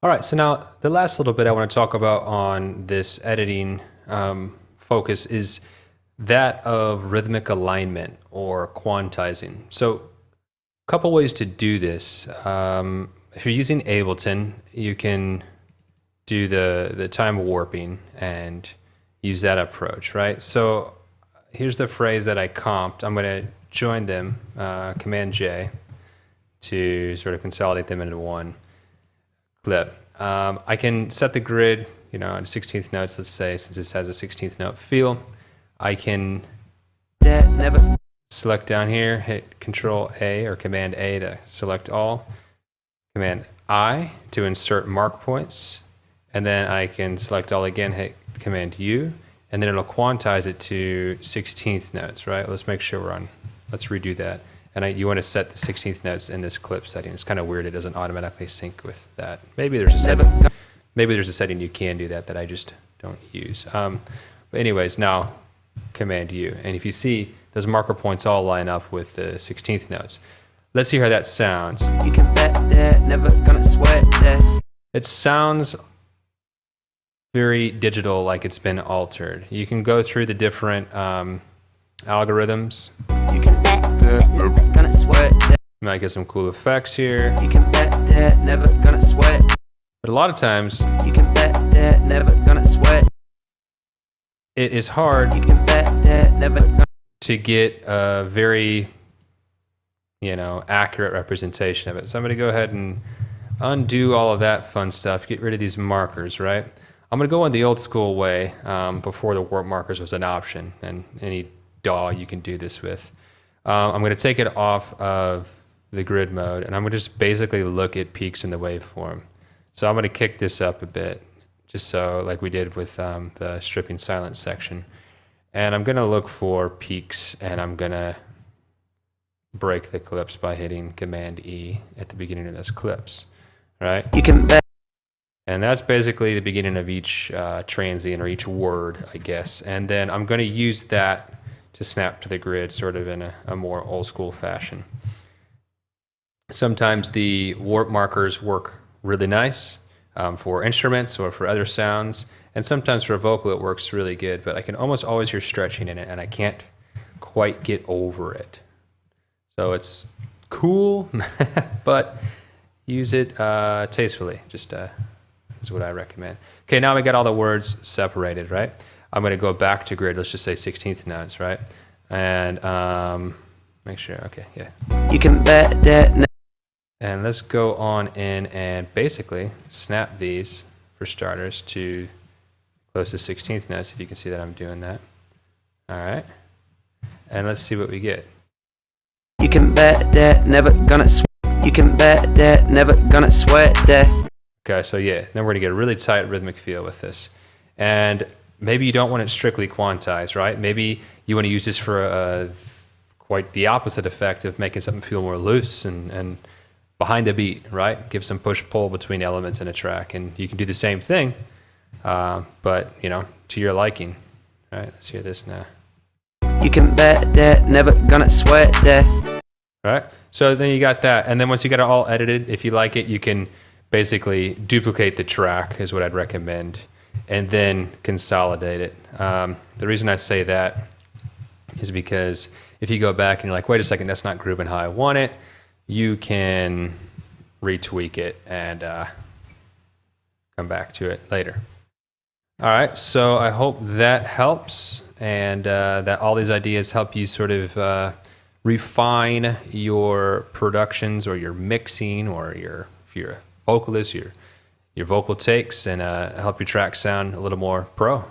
All right, so now the last little bit I want to talk about on this editing focus is that of rhythmic alignment or quantizing. So a couple ways to do this. If you're using Ableton, you can do the time warping and use that approach, right? So here's the phrase that I comped. I'm going to join them, Command J, to sort of consolidate them into one clip. I can set the grid, at 16th notes, let's say, since this has a 16th note feel. I can select down here, hit Control A or Command A to select all, Command I to insert mark points, and then I can select all again, hit Command U, and then it'll quantize it to 16th notes, right? Let's make sure let's redo that. And you want to set the 16th notes in this clip setting. It's kind of weird; it doesn't automatically sync with that. Maybe there's a setting. Maybe there's a setting you can do that I just don't use. But anyways, now Command U, and if you see, those marker points all line up with the 16th notes. Let's see how that sounds. You can bet that, never gonna sweat that. It sounds very digital, like it's been altered. You can go through the different algorithms. You can bet that, never gonna sweat that. You might get some cool effects here. You can bet that, never gonna sweat. But a lot of times, you can bet that, never gonna sweat. It is hard you can bet that, never to get a very, accurate representation of it. So I'm going to go ahead and undo all of that fun stuff, get rid of these markers, right? I'm going to go in the old school way before the warp markers was an option, and any DAW you can do this with. I'm going to take it off of the grid mode, and I'm going to just basically look at peaks in the waveform. So I'm going to kick this up a bit, just so like we did with the stripping silence section. And I'm going to look for peaks, and I'm going to break the clips by hitting Command E at the beginning of those clips, right? You can bet. And that's basically the beginning of each transient or each word, I guess. And then I'm going to use that to snap to the grid sort of in a more old school fashion. Sometimes the warp markers work really nice for instruments or for other sounds. And sometimes for a vocal it works really good, but I can almost always hear stretching in it and I can't quite get over it. So it's cool, but use it tastefully, just is what I recommend. Okay, now we got all the words separated, right? I'm going to go back to grid. Let's just say 16th notes, right? And make sure, okay, yeah. You can bet that. And let's go on in and basically snap these, for starters, to close to 16th notes, if you can see that I'm doing that. All right. And let's see what we get. You can bet that, never gonna sweat. You can bet that, never gonna sweat that. Okay, so yeah, then we're gonna get a really tight rhythmic feel with this. And maybe you don't want it strictly quantized, right? Maybe you want to use this for quite the opposite effect of making something feel more loose and behind the beat, right? Give some push-pull between elements in a track. And you can do the same thing, but, to your liking. All right, let's hear this now. You can bet that, never gonna sweat that. All right, so then you got that. And then once you got it all edited, if you like it, you can basically duplicate the track is what I'd recommend, and then consolidate it. The reason I say that is because if you go back and you're like, wait a second, that's not grooving how I want it, you can retweak it and come back to it later. All right, so I hope that helps, and that all these ideas help you sort of refine your productions or your mixing, or if you're a vocalist, your vocal takes, and help your track sound a little more pro.